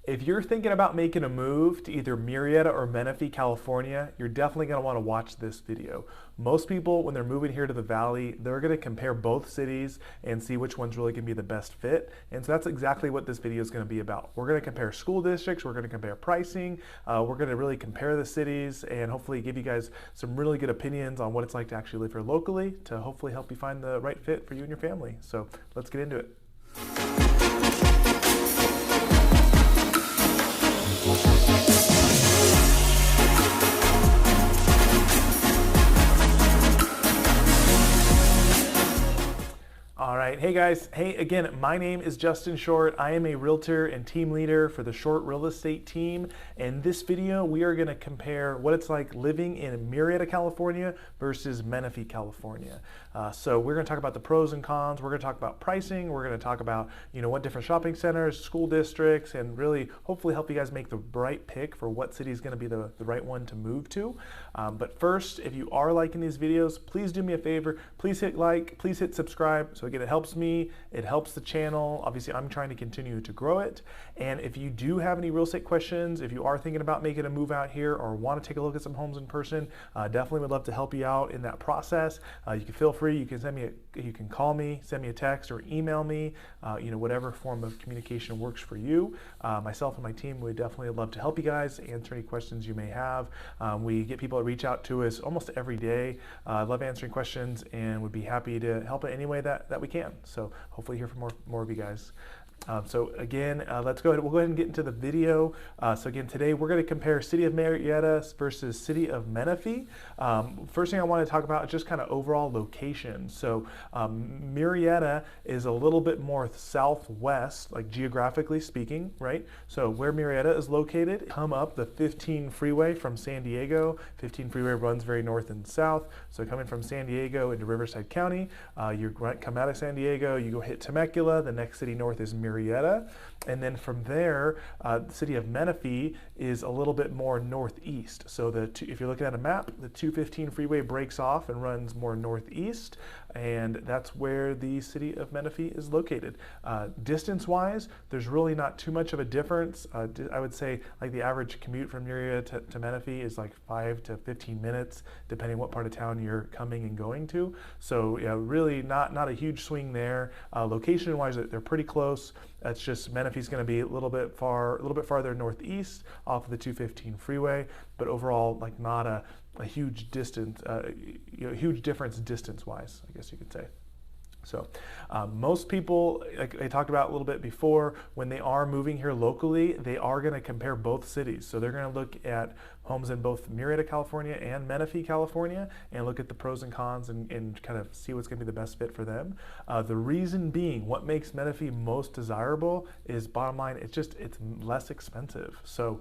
If you're thinking about making a move to either Murrieta or Menifee, California, you're definitely going to want to watch this video. Most people, when they're moving here to the Valley, they're going to compare both cities and see which one's really going to be the best fit. And so that's exactly what this video is going to be about. We're going to compare school districts, we're going to compare pricing, we're going to really compare the cities and hopefully give you guys some really good opinions on what it's like to actually live here locally to hopefully help you find the right fit for you and your family. So let's get into it. All right, hey guys. Hey, again, my name is Justin Short. I am a realtor and team leader for the Short Real Estate team. In this video, we are gonna compare what it's like living in Murrieta, California versus Menifee, California. So we're gonna talk about the pros and cons. We're gonna talk about pricing. We're gonna talk about, what different shopping centers, school districts, and really hopefully help you guys make the right pick for what city is gonna be the right one to move to. But first, if you are liking these videos, please do me a favor. Please hit like, please hit subscribe. So again, it helps me, it helps the channel. Obviously, I'm trying to continue to grow it. And if you do have any real estate questions, if you are thinking about making a move out here or want to take a look at some homes in person, definitely would love to help you out in that process. You can feel free, you can call me, send me a text or email me, whatever form of communication works for you. Myself and my team would definitely love to help you guys, answer any questions you may have. We get people that reach out to us almost every day. I love answering questions and would be happy to help in any way that we can. So hopefully hear from more of you guys. So again, let's go ahead. We'll go ahead and get into the video. So again, today we're going to compare City of Murrieta versus City of Menifee. First thing I want to talk about is just kind of overall location. So Murrieta is a little bit more southwest, like geographically speaking, right? So where Murrieta is located, come up the 15 freeway from San Diego. 15 freeway runs very north and south. So coming from San Diego into Riverside County, you come out of San Diego, you go hit Temecula. The next city north is Murrieta. And then from there, the city of Menifee is a little bit more northeast. So if you're looking at a map, the 215 freeway breaks off and runs more northeast, and that's where the city of Menifee is located. Distance-wise, there's really not too much of a difference. I would say like the average commute from Murrieta to Menifee is like 5 to 15 minutes, depending what part of town you're coming and going to. So yeah, really not a huge swing there. Location-wise, they're pretty close. That's just Menifee's going to be a little bit farther northeast off of the 215 freeway, but overall, like not a huge distance, huge difference distance-wise, I guess you could say. So most people, like I talked about a little bit before, when they are moving here locally, they are going to compare both cities. So they're going to look at homes in both Murrieta, California and Menifee, California, and look at the pros and cons and kind of see what's going to be the best fit for them. The reason being, what makes Menifee most desirable is, bottom line, it's less expensive. So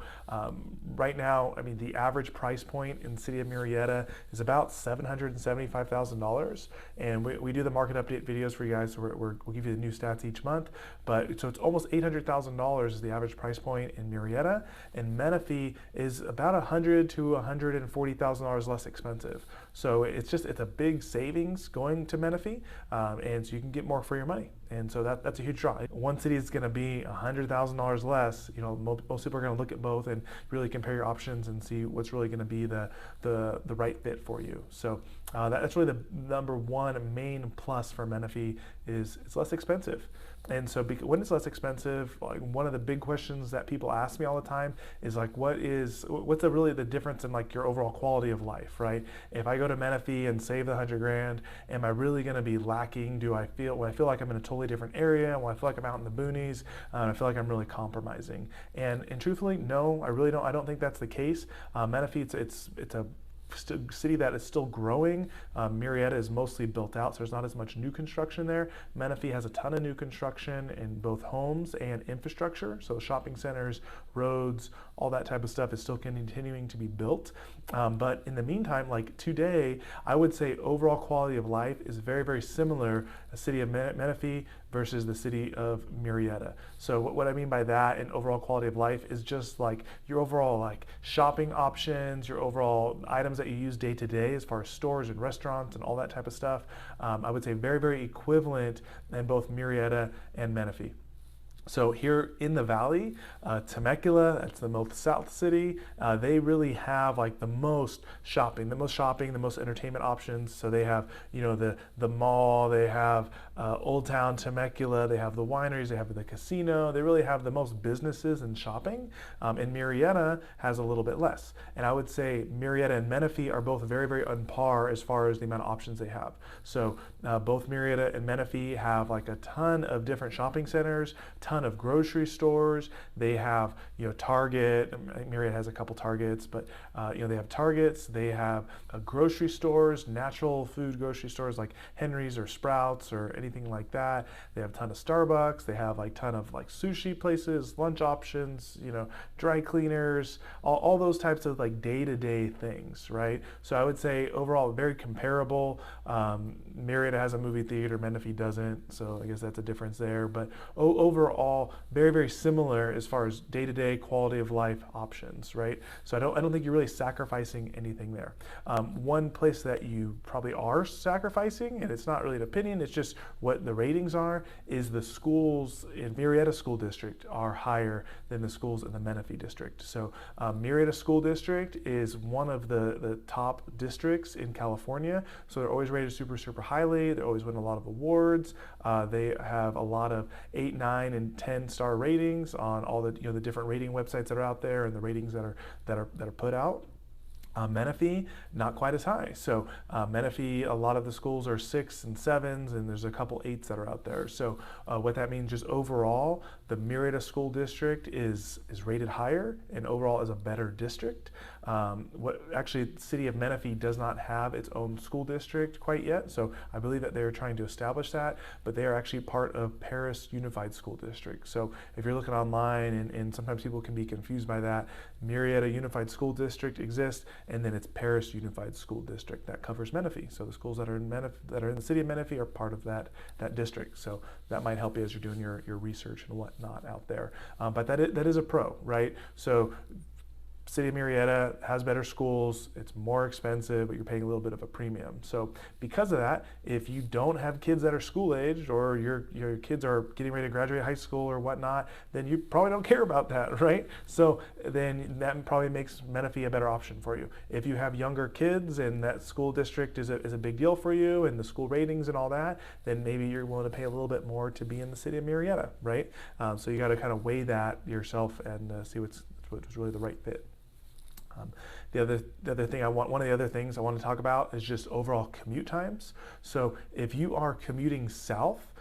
right now, I mean, the average price point in the city of Murrieta is about $775,000, and we do the market update videos for you guys, so we'll give you the new stats each month. But so it's almost $800,000 is the average price point in Murrieta, and Menifee is about $100,000 to $140,000 less expensive. So it's a big savings going to Menifee, and so you can get more for your money. And so that's a huge draw. One city is going to be $100,000 less. Most people are going to look at both and really compare your options and see what's really going to be the right fit for you. So that's really the number one main plus for Menifee is it's less expensive. And so when it's less expensive, like one of the big questions that people ask me all the time is like, what's really the difference in like your overall quality of life, right? If I go to Menifee and save the $100,000, am I really going to be lacking? When I feel like I'm in a totally different area, when I feel like I'm out in the boonies, I feel like I'm really compromising. And truthfully, no, I really don't. I don't think that's the case. Menifee, it's a city that is still growing. Murrieta is mostly built out, so there's not as much new construction there. Menifee has a ton of new construction in both homes and infrastructure, so shopping centers, roads, all that type of stuff is still continuing to be built. But in the meantime, like today, I would say overall quality of life is very, very similar, the city of Menifee versus the city of Murrieta. So what I mean by that in overall quality of life is just like your overall like shopping options, your overall items that you use day to day as far as stores and restaurants and all that type of stuff. I would say very, very equivalent in both Murrieta and Menifee. So here in the valley, Temecula, that's the most south city, they really have like the most shopping, the most entertainment options. So they have, the mall, they have Old Town Temecula, they have the wineries, they have the casino. They really have the most businesses and shopping. And Murrieta has a little bit less. And I would say Murrieta and Menifee are both very, very on par as far as the amount of options they have. So both Murrieta and Menifee have like a ton of different shopping centers, ton of grocery stores. They have, Target. I think Murrieta has a couple Targets, but they have Targets. They have grocery stores, natural food grocery stores like Henry's or Sprouts or anything like that. They have a ton of Starbucks. They have like ton of like sushi places, lunch options, dry cleaners, all those types of like day-to-day things, right? So I would say overall very comparable. Murrieta has a movie theater, Menifee doesn't, so I guess that's a difference there. But overall, very, very similar as far as day-to-day quality of life options, right? So I don't think you're really sacrificing anything there. One place that you probably are sacrificing, and it's not really an opinion, it's just what the ratings are, is the schools in Murrieta School District are higher than the schools in the Menifee District. So Murrieta School District is one of the top districts in California. So they're always rated super, super highly. They always win a lot of awards. They have a lot of 8, 9, and 10-star ratings on all the the different rating websites that are out there and the ratings that are put out. Menifee, not quite as high. So Menifee, a lot of the schools are 6s and 7s, and there's a couple 8s that are out there. So what that means, just overall, the Murrieta School District is rated higher and overall is a better district. Actually, the city of Menifee does not have its own school district quite yet, so I believe that they're trying to establish that, but they are actually part of Paris Unified School District. So if you're looking online, and sometimes people can be confused by that, Murrieta Unified School District exists, and then it's Paris Unified School District that covers Menifee. So the schools that are in the city of Menifee are part of that district. So that might help you as you're doing your research and whatnot out there. But that is a pro, right? So City of Murrieta has better schools, it's more expensive, but you're paying a little bit of a premium. So because of that, if you don't have kids that are school aged, or your kids are getting ready to graduate high school or whatnot, then you probably don't care about that, right? So then that probably makes Menifee a better option for you. If you have younger kids and that school district is a big deal for you, and the school ratings and all that, then maybe you're willing to pay a little bit more to be in the city of Murrieta, right? So you got to kind of weigh that yourself and see what's really the right fit. One of the other things I want to talk about is just overall commute times. So if you are commuting south,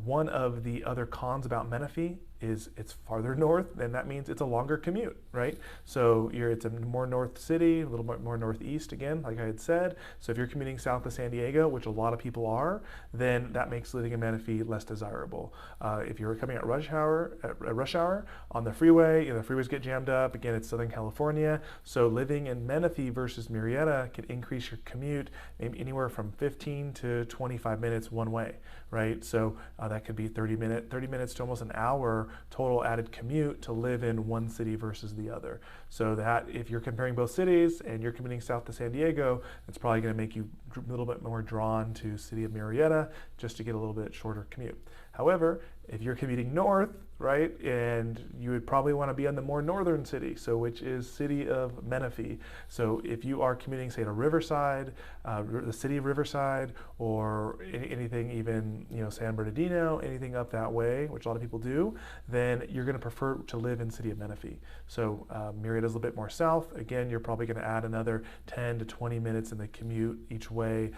one of the other cons about Menifee is it's farther north, and that means it's a longer commute, right? So it's a more north city, a little bit more northeast again, like I had said. So if you're commuting south to San Diego, which a lot of people are, then that makes living in Menifee less desirable. If you're coming at rush hour on the freeway, the freeways get jammed up. Again, it's Southern California. So living in Menifee versus Murrieta could increase your commute maybe anywhere from 15 to 25 minutes one way, right? So that could be 30 minutes to almost an hour total added commute to live in one city versus the other. So that if you're comparing both cities and you're commuting south to San Diego, it's probably going to make you a little bit more drawn to city of Murrieta just to get a little bit shorter commute. However, if you're commuting north, right, and you would probably want to be in the more northern city, so which is city of Menifee. So if you are commuting, say, to Riverside, the city of Riverside, or anything even, San Bernardino, anything up that way, which a lot of people do, then you're going to prefer to live in city of Menifee. So Murrieta is a little bit more south. Again, you're probably going to add another 10 to 20 minutes in the commute each way,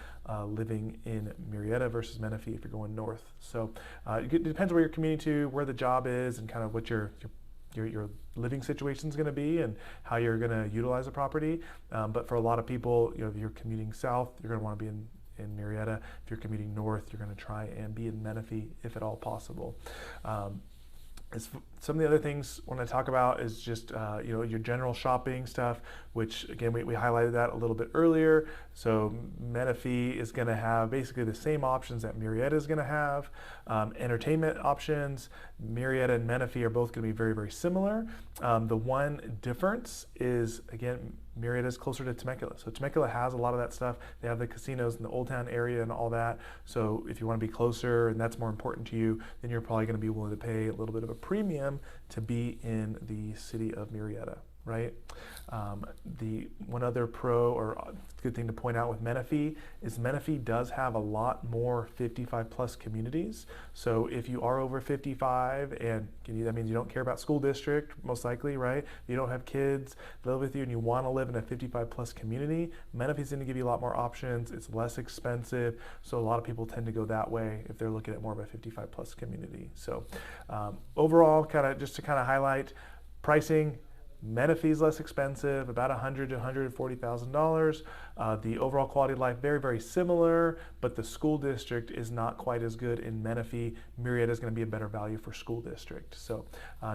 living in Murrieta versus Menifee if you're going north. So it depends where you're commuting to, where the job is, and kind of what your living situation is going to be and how you're going to utilize the property. But for a lot of people, if you're commuting south, you're going to want to be in Murrieta. If you're commuting north, you're going to try and be in Menifee if at all possible. As Some of the other things I want to talk about is just your general shopping stuff, which again we highlighted that a little bit earlier. So Menifee is going to have basically the same options that Murrieta is going to have. Entertainment options, Murrieta and Menifee are both going to be very, very similar. The one difference is, again, Murrieta is closer to Temecula. So Temecula has a lot of that stuff. They have the casinos in the Old Town area and all that. So if you want to be closer and that's more important to you, then you're probably going to be willing to pay a little bit of a premium to be in the city of Murrieta, right? The one other pro or good thing to point out with Menifee is Menifee does have a lot more 55 plus communities. So if you are over 55 and that means you don't care about school district, most likely, right? You don't have kids live with you and you want to live in a 55 plus community, Menifee is going to give you a lot more options. It's less expensive. So a lot of people tend to go that way if they're looking at more of a 55 plus community. So overall, just to highlight pricing, Menifee is less expensive, about $100,000 to $140,000. The overall quality of life, very, very similar, but the school district is not quite as good in Menifee. Murrieta is going to be a better value for school district. So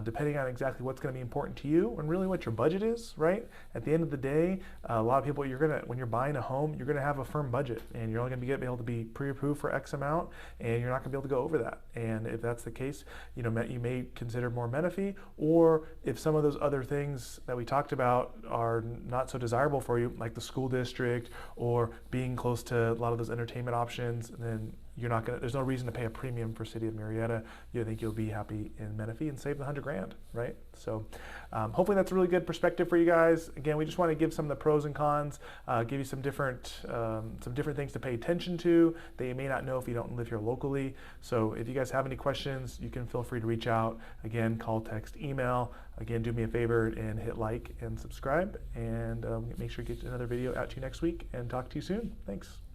depending on exactly what's going to be important to you and really what your budget is, right? At the end of the day, a lot of people, when you're buying a home, you're going to have a firm budget and you're only going to be able to be pre-approved for X amount and you're not going to be able to go over that. And if that's the case, you may consider more Menifee, or if some of those other things that we talked about are not so desirable for you, like the school district or being close to a lot of those entertainment options, then there's no reason to pay a premium for City of Murrieta. You think you'll be happy in Menifee and save the $100,000, right? So hopefully that's a really good perspective for you guys. Again, we just want to give some of the pros and cons, give you some different things to pay attention to that you may not know if you don't live here locally. So if you guys have any questions, you can feel free to reach out. Again, call, text, email. Again, do me a favor and hit like and subscribe, and make sure to get another video out to you next week, and talk to you soon. Thanks.